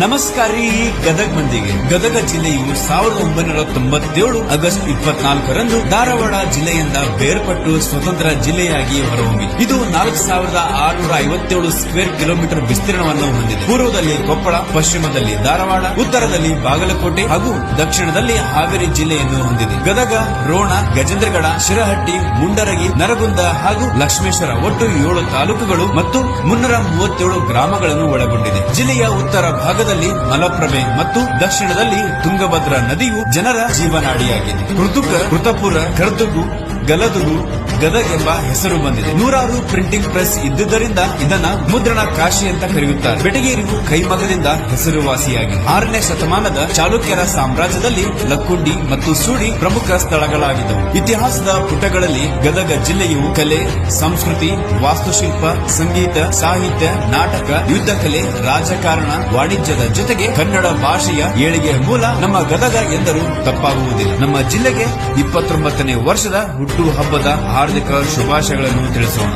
ನಮಸ್ಕಾರಿ ಗದಗ ಮಂದಿಗೆ. ಗದಗ ಜಿಲ್ಲೆಯು 1997 ಆಗಸ್ಟ್ 24ರಂದು ಧಾರವಾಡ ಜಿಲ್ಲೆಯಿಂದ ಬೇರ್ಪಟ್ಟು ಸ್ವತಂತ್ರ ಜಿಲ್ಲೆಯಾಗಿ ಹೊರಹೊಮ್ಮಿದೆ. ಇದು 4657 ಸ್ಕ್ವೇರ್ ಕಿಲೋಮೀಟರ್ ವಿಸ್ತೀರ್ಣವನ್ನು ಹೊಂದಿದೆ. ಪೂರ್ವದಲ್ಲಿ ಕೊಪ್ಪಳ, ಪಶ್ಚಿಮದಲ್ಲಿ ಧಾರವಾಡ, ಉತ್ತರದಲ್ಲಿ ಬಾಗಲಕೋಟೆ ಹಾಗೂ ದಕ್ಷಿಣದಲ್ಲಿ ಹಾವೇರಿ ಜಿಲ್ಲೆಯನ್ನು ಹೊಂದಿದೆ. ಗದಗ, ರೋಣ, ಗಜೇಂದ್ರಗಡ, ಶಿರಹಟ್ಟಿ, ಮುಂಡರಗಿ, ನರಗುಂದ ಹಾಗೂ ಲಕ್ಷ್ಮೇಶ್ವರ ಒಟ್ಟು 7 ತಾಲೂಕುಗಳು ಮತ್ತು 337 ಗ್ರಾಮಗಳನ್ನು ಒಳಗೊಂಡಿದೆ. ಜಿಲ್ಲೆಯ ಉತ್ತರ ಭಾಗದಲ್ಲಿ ಮಲಪ್ರಭೆ ಮತ್ತು ದಕ್ಷಿಣದಲ್ಲಿ ತುಂಗಭದ್ರಾ ನದಿಯು ಜನರ ಜೀವನಾಡಿಯಾಗಿದೆ. ಕೃತುಕ, ಕೃತಪುರ, ಕರ್ದುಗು, ಗಲದುಗು, ಗದಗ ಎಂಬ ಹೆಸರು ಬಂದಿದೆ. 100 ಪ್ರಿಂಟಿಂಗ್ ಪ್ರೆಸ್ ಇದ್ದುದರಿಂದ ಇದನ್ನ ಮುದ್ರಣ ಕಾಶಿ ಅಂತ ಕರೆಯುತ್ತಾರೆ. ಬೆಟಗೇರಿಯು ಕೈಮಗ್ಗದಿಂದ ಹೆಸರುವಾಸಿಯಾಗಿದೆ. 6ನೇ ಶತಮಾನದ ಚಾಲುಕ್ಯರ ಸಾಮ್ರಾಜ್ಯದಲ್ಲಿ ಲಕ್ಕುಂಡಿ ಮತ್ತು ಸೂಡಿ ಪ್ರಮುಖ ಸ್ಥಳಗಳಾಗಿದ್ದವು. ಇತಿಹಾಸದ ಪುಟಗಳಲ್ಲಿ ಗದಗ ಜಿಲ್ಲೆಯು ಕಲೆ, ಸಂಸ್ಕೃತಿ, ವಾಸ್ತುಶಿಲ್ಪ, ಸಂಗೀತ, ಸಾಹಿತ್ಯ, ನಾಟಕ, ಯುದ್ಧ ಕಲೆ, ರಾಜಕಾರಣ, ವಾಣಿಜ್ಯದ ಜೊತೆಗೆ ಕನ್ನಡ ಭಾಷೆಯ ಏಳಿಗೆಯ ಮೂಲ ನಮ್ಮ ಗದಗ ಎಂದರೂ ತಪ್ಪಾಗುವುದಿಲ್ಲ. ನಮ್ಮ ಜಿಲ್ಲೆಗೆ 29ನೇ ವರ್ಷದ ಹುಟ್ಟು ಹಬ್ಬದ ಹಾರ್ದಿಕ ಶುಭಾಶಯಗಳನ್ನು ತಿಳಿಸೋಣ.